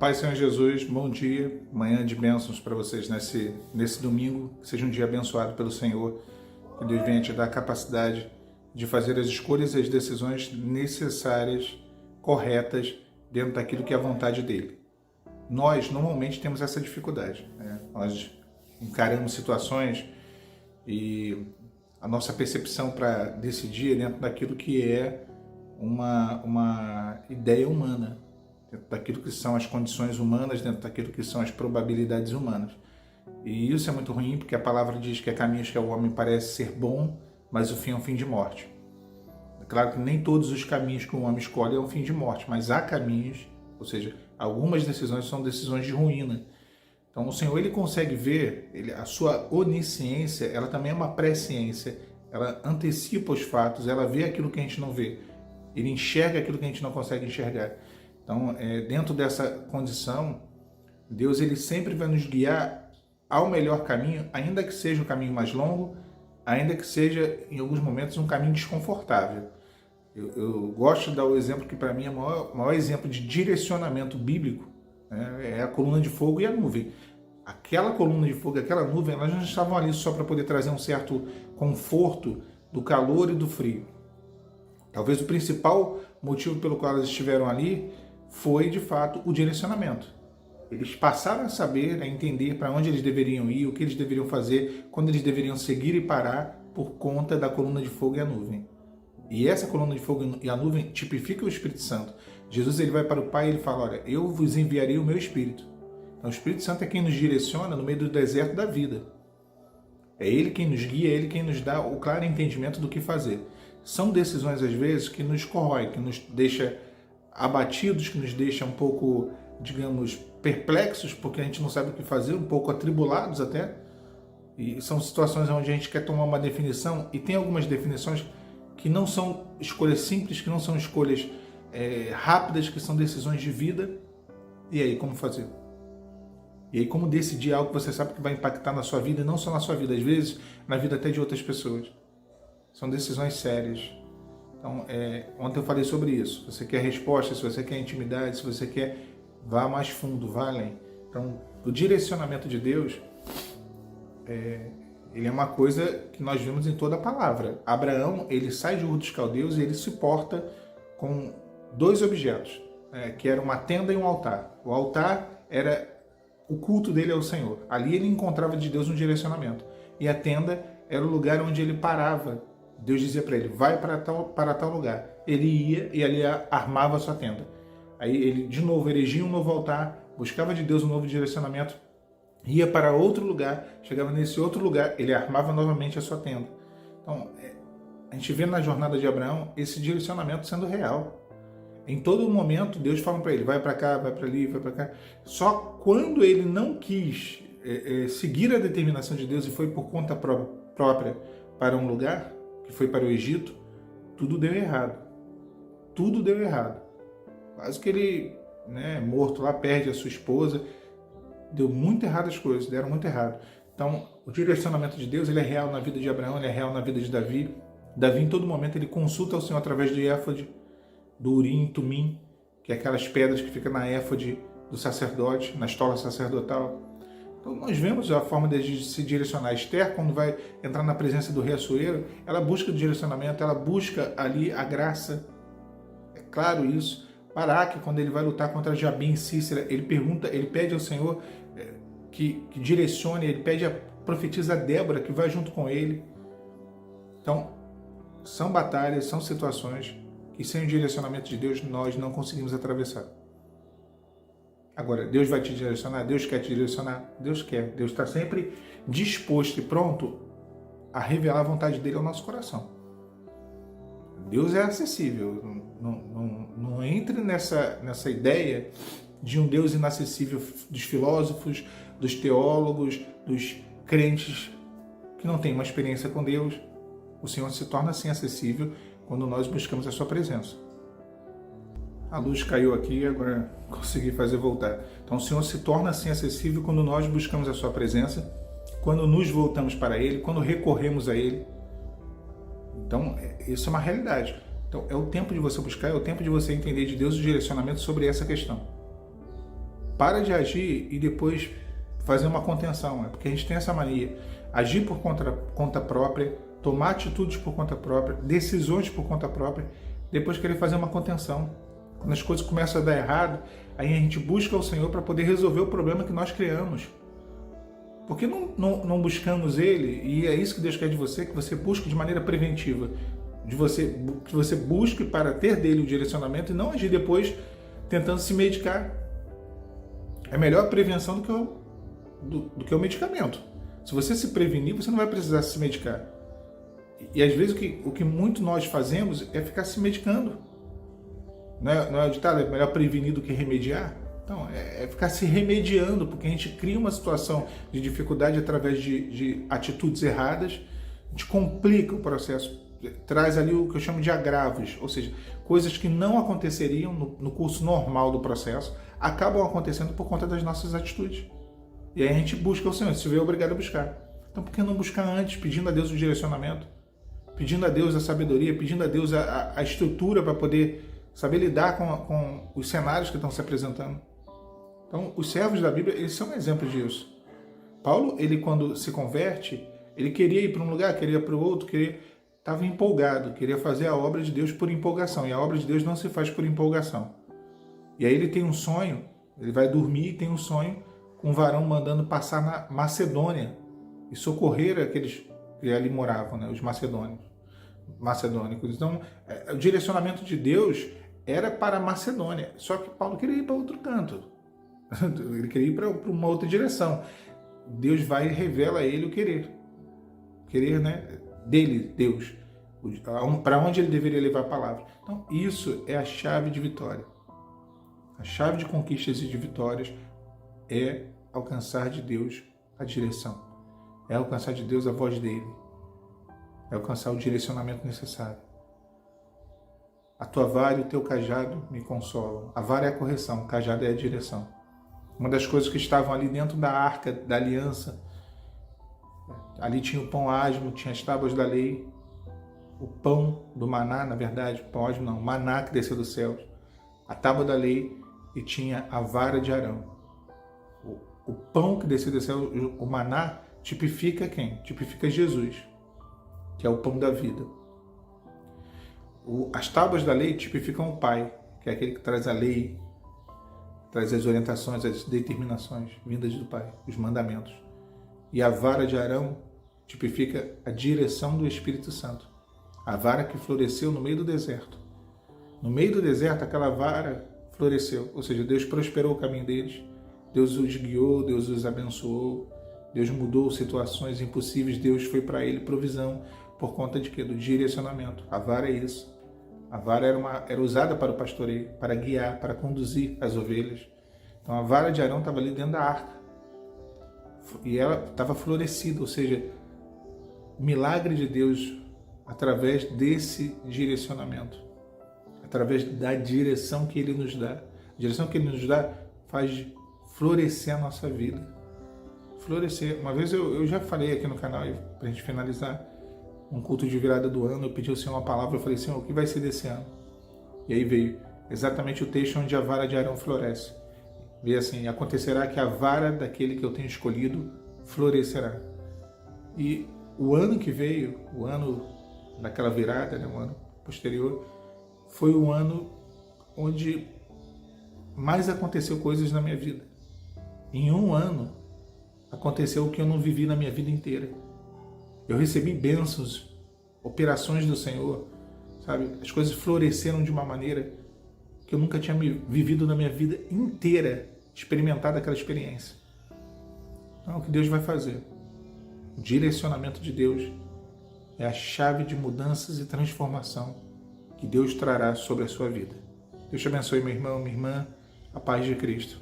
Paz, Senhor Jesus, bom dia, manhã de bênçãos para vocês nesse domingo, que seja um dia abençoado pelo Senhor, que Deus venha te dar a capacidade de fazer as escolhas e as decisões necessárias, corretas, dentro daquilo que é a vontade dEle. Nós, normalmente, temos essa dificuldade, né? Nós encaramos situações e a nossa percepção para decidir é dentro daquilo que é uma ideia humana, dentro daquilo que são as condições humanas, dentro daquilo que são as probabilidades humanas. E isso é muito ruim, porque a palavra diz que há caminhos que ao homem parece ser bom, mas o fim é um fim de morte. É claro que nem todos os caminhos que o homem escolhe é um fim de morte, mas há caminhos, ou seja, algumas decisões são decisões de ruína. Então o Senhor, ele consegue ver, a sua onisciência, ela também é uma presciência, ela antecipa os fatos, ela vê aquilo que a gente não vê, ele enxerga aquilo que a gente não consegue enxergar. Então, dentro dessa condição, Deus, ele sempre vai nos guiar ao melhor caminho, ainda que seja um caminho mais longo, ainda que seja, em alguns momentos, um caminho desconfortável. Eu gosto de dar o exemplo que, para mim, é o maior exemplo de direcionamento bíblico, né, é a coluna de fogo e a nuvem. Aquela coluna de fogo, aquela nuvem, elas não estavam ali só para poder trazer um certo conforto do calor e do frio. Talvez o principal motivo pelo qual elas estiveram ali foi, de fato, o direcionamento. Eles passaram a saber, a entender para onde eles deveriam ir, o que eles deveriam fazer, quando eles deveriam seguir e parar por conta da coluna de fogo e a nuvem. E essa coluna de fogo e a nuvem tipifica o Espírito Santo. Jesus, ele vai para o Pai e ele fala, olha, eu vos enviarei o meu Espírito. Então o Espírito Santo é quem nos direciona no meio do deserto da vida. É ele quem nos guia, é ele quem nos dá o claro entendimento do que fazer. São decisões, às vezes, que nos corroem, que nos deixa abatidos, que nos deixa um pouco, digamos, perplexos, porque a gente não sabe o que fazer, um pouco atribulados até. E são situações onde a gente quer tomar uma definição, e tem algumas definições que não são escolhas simples, que não são escolhas rápidas, que são decisões de vida. E aí, como fazer? E aí, como decidir algo que você sabe que vai impactar na sua vida, e não só na sua vida, às vezes, na vida até de outras pessoas. São decisões sérias. Então, ontem eu falei sobre isso. Se você quer resposta, se você quer intimidade, se você quer, vá mais fundo, vá além. Então, o direcionamento de Deus, ele é uma coisa que nós vimos em toda a palavra. Abraão, ele sai de Ur dos Caldeus e ele se porta com dois objetos, que eram uma tenda e um altar. O altar era o culto dele ao Senhor. Ali ele encontrava de Deus um direcionamento. E a tenda era o lugar onde ele parava. Deus dizia para ele, vai para tal lugar. Ele ia e ali armava a sua tenda. Aí ele, de novo, erigia um novo altar, buscava de Deus um novo direcionamento, ia para outro lugar, chegava nesse outro lugar, ele armava novamente a sua tenda. Então, a gente vê na jornada de Abraão esse direcionamento sendo real. Em todo momento, Deus fala para ele, vai para cá, vai para ali, vai para cá. Só quando ele não quis seguir a determinação de Deus e foi por conta própria para um lugar, que foi para o Egito, tudo deu errado. Tudo deu errado. Quase que ele, morto lá, perde a sua esposa. Deu muito errado as coisas, deram muito errado. Então, o direcionamento de Deus, ele é real na vida de Abraão, ele é real na vida de Davi. Davi, em todo momento, ele consulta o Senhor através de éfode, do Urim e Tumim, que é aquelas pedras que ficam na éfode do sacerdote, na estola sacerdotal. Então, nós vemos a forma de se direcionar. Esther, quando vai entrar na presença do rei Assuero, ela busca o direcionamento, ela busca ali a graça. É claro isso. Baraque, quando ele vai lutar contra Jabim e Cícera, ele pede ao Senhor que direcione, ele pede a profetisa Débora, que vai junto com ele. Então, são batalhas, são situações que sem o direcionamento de Deus nós não conseguimos atravessar. Agora, Deus vai te direcionar? Deus quer te direcionar? Deus quer. Deus está sempre disposto e pronto a revelar a vontade dele ao nosso coração. Deus é acessível. Não entre nessa ideia de um Deus inacessível dos filósofos, dos teólogos, dos crentes que não têm uma experiência com Deus. O Senhor se torna assim acessível quando nós buscamos a sua presença. A luz caiu aqui, agora consegui fazer voltar. Então o Senhor se torna assim acessível quando nós buscamos a sua presença, quando nos voltamos para Ele, quando recorremos a Ele. Então, isso é uma realidade. Então, é o tempo de você buscar, é o tempo de você entender de Deus o direcionamento sobre essa questão. para de agir e depois fazer uma contenção. É porque a gente tem essa mania. Agir por conta própria, tomar atitudes por conta própria, decisões por conta própria, depois querer fazer uma contenção. Quando as coisas começam a dar errado, aí a gente busca o Senhor para poder resolver o problema que nós criamos. Por que não buscamos Ele? E é isso que Deus quer de você, que você busque de maneira preventiva. Que você busque para ter dele o direcionamento e não agir depois tentando se medicar. É melhor a prevenção do que o medicamento. Se você se prevenir, você não vai precisar se medicar. E às vezes o que muito nós fazemos é ficar se medicando. Não é o ditado, é melhor prevenir do que remediar? Então, é ficar se remediando, porque a gente cria uma situação de dificuldade através de atitudes erradas, a gente complica o processo, traz ali o que eu chamo de agravos, ou seja, coisas que não aconteceriam no curso normal do processo, acabam acontecendo por conta das nossas atitudes. E aí a gente busca o Senhor, se vê obrigado a buscar. Então, por que não buscar antes, pedindo a Deus o direcionamento, pedindo a Deus a sabedoria, pedindo a Deus a estrutura para poder saber lidar com os cenários que estão se apresentando. Então, os servos da Bíblia, eles são um exemplo disso. Paulo, ele quando se converte, ele queria ir para um lugar, queria ir para o outro, estava empolgado, queria fazer a obra de Deus por empolgação. E a obra de Deus não se faz por empolgação. E aí ele tem um sonho, ele vai dormir e tem um sonho com um varão mandando passar na Macedônia e socorrer aqueles que ali moravam, né, os macedônicos. Então, o direcionamento de Deus era para a Macedônia, só que Paulo queria ir para outro canto, ele queria ir para uma outra direção. Deus vai e revela a ele o querer, né, dele, Deus, para onde ele deveria levar a palavra. Então, isso é a chave de vitória. A chave de conquistas e de vitórias é alcançar de Deus a direção, é alcançar de Deus a voz dele, é alcançar o direcionamento necessário. A tua vara e o teu cajado me consolam. A vara é a correção, o cajado é a direção. Uma das coisas que estavam ali dentro da arca da aliança, ali tinha o pão asmo, tinha as tábuas da lei, o pão do maná, na verdade, pão asmo não, maná que desceu dos céus, a tábua da lei e tinha a vara de Arão. O pão que desceu do céu, o maná, tipifica quem? Tipifica Jesus, que é o pão da vida. As tábuas da lei tipificam o Pai, que é aquele que traz a lei, traz as orientações, as determinações vindas do Pai, os mandamentos. E a vara de Arão tipifica a direção do Espírito Santo, a vara que floresceu no meio do deserto. No meio do deserto, aquela vara floresceu, ou seja, Deus prosperou o caminho deles, Deus os guiou, Deus os abençoou, Deus mudou situações impossíveis, Deus foi para ele provisão, por conta de quê? Do direcionamento. A vara é isso. A vara era usada para o pastoreio, para guiar, para conduzir as ovelhas. Então a vara de Arão estava ali dentro da arca. E ela estava florescida, ou seja, o milagre de Deus através desse direcionamento. Através da direção que Ele nos dá. A direção que Ele nos dá faz florescer a nossa vida. Florescer. Uma vez eu já falei aqui no canal, para a gente finalizar, um culto de virada do ano, eu pedi ao Senhor uma palavra, eu falei, Senhor, o que vai ser desse ano? E aí veio exatamente o texto onde a vara de Arão floresce. Veio assim, acontecerá que a vara daquele que eu tenho escolhido florescerá. E o ano que veio, o ano daquela virada, né, o ano posterior, foi o ano onde mais aconteceu coisas na minha vida. Em um ano, aconteceu o que eu não vivi na minha vida inteira. Eu recebi bênçãos, operações do Senhor, sabe? As coisas floresceram de uma maneira que eu nunca tinha vivido na minha vida inteira, experimentado aquela experiência. Então, o que Deus vai fazer? O direcionamento de Deus é a chave de mudanças e transformação que Deus trará sobre a sua vida. Deus te abençoe, meu irmão, minha irmã, a paz de Cristo.